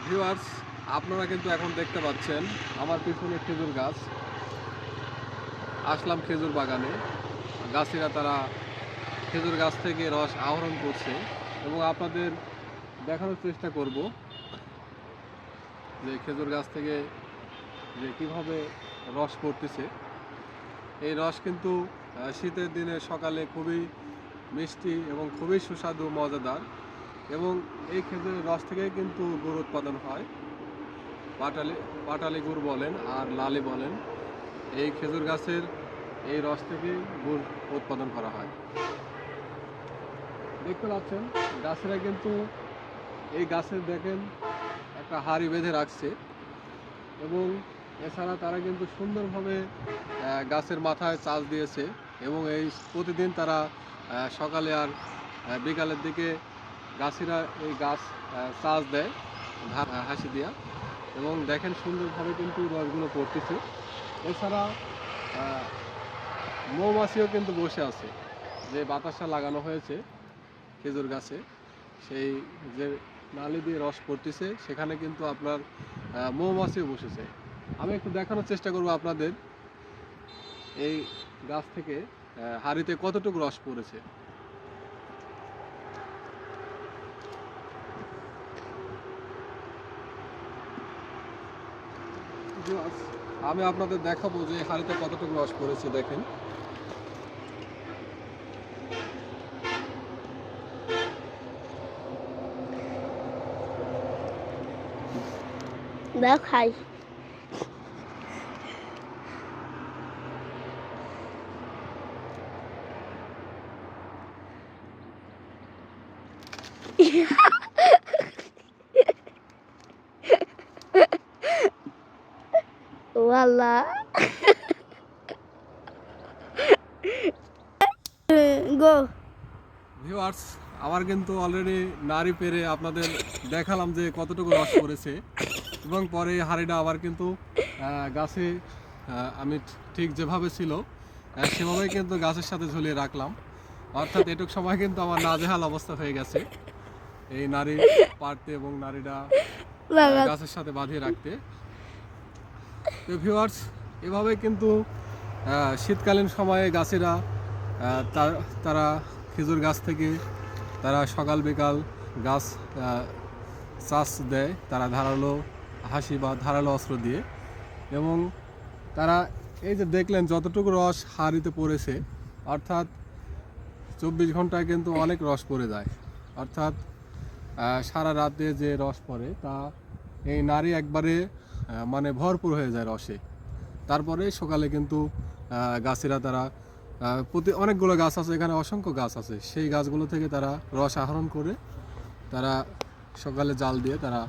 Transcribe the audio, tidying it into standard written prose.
Viewers, আপনারা কিন্তু এখন দেখতে পাচ্ছেন আমার পিছনে খেজুর গাছ। আসলাম খেজুর বাগানে। গাছিরা তারা খেজুর গাছ থেকে রস আহরণ করছে এবং আপনাদের দেখানোর চেষ্টা করব যে খেজুর গাছ থেকে যে কিভাবে রস পড়তেছে। এই রস কিন্তু শীতের দিনে সকালে খুবই মিষ্টি এবং খুবই সুস্বাদু মজাদার, এবং এই খেজুরের রস থেকে কিন্তু গুড় উৎপাদন হয়। পাটালি পাটালি গুড় বলেন আর লালি বলেন, এই খেজুর গাছের এই রস থেকে গুড় উৎপাদন করা হয়। দেখতে পাচ্ছেন গাছেরা কিন্তু এই গাছের দেখেন একটা হাড়ি বেঁধে রাখছে, এবং এছাড়া তারা কিন্তু সুন্দরভাবে গাছের মাথায় চাষ দিয়েছে, এবং এই প্রতিদিন তারা সকালে আর বিকালের দিকে গাছিরা এই গাছ চাষ দেয় হাসি দিয়া, এবং দেখেন সুন্দরভাবে কিন্তু রসগুলো পড়তেছে। এছাড়া মৌমাছিও কিন্তু বসে আছে, যে বাতাসা লাগানো হয়েছে খেজুর গাছে, সেই যে নালি দিয়ে রস পড়তেছে সেখানে কিন্তু আপনার মৌমাছিও বসেছে। আমি একটু দেখানোর চেষ্টা করব আপনাদের এই গাছ থেকে হাঁড়িতে কতটুকু রস পড়েছে। আমি আপনাদের দেখাবো যে হাঁড়িতে কতটুকু রস পড়েছে। দেখেন, দাও খাই। ওয়াল্লা গো ভিউয়ার্স, আমার কিন্তু অলরেডি নাড়ি পেরে আপনাদের দেখালাম যে কতটুকু রস পড়েছে, এবং পরে হাঁড়িটা আবার কিন্তু গাছে আমি ঠিক যেভাবে ছিল সেভাবেই কিন্তু গাছের সাথে ঝুলিয়ে রাখলাম। অর্থাৎ এটুক সময় কিন্তু আমার নাজেহাল অবস্থা হয়ে গেছে এই নাড়ি পাড়তে এবং নাড়িটা গাছের সাথে বাঁধিয়ে রাখতে। তো ভিউয়ার্স, এভাবে কিন্তু শীতকালীন সময়ে গাছেরা তারা খেজুর গাছ থেকে তারা সকাল বিকাল গাছ চাষ দেয়, তারা ধারালো হাসি বা ধারালো অস্ত্র দিয়ে, এবং তারা এই যে দেখলেন যতটুকু রস হাঁড়িতে পড়েছে, অর্থাৎ 24 ঘন্টায় কিন্তু অনেক রস পড়ে যায়। অর্থাৎ সারা রাতে যে রস পড়ে তা এই নাড়ি একবারে মানে ভরপুর হয়ে যায় রসে। তারপরে সকালে কিন্তু গাছেরা তারা প্রতি অনেকগুলো গাছ আছে, এখানে অসংখ্য গাছ আছে, সেই গাছগুলো থেকে তারা রস আহরণ করে তারা সকালে জাল দিয়ে তারা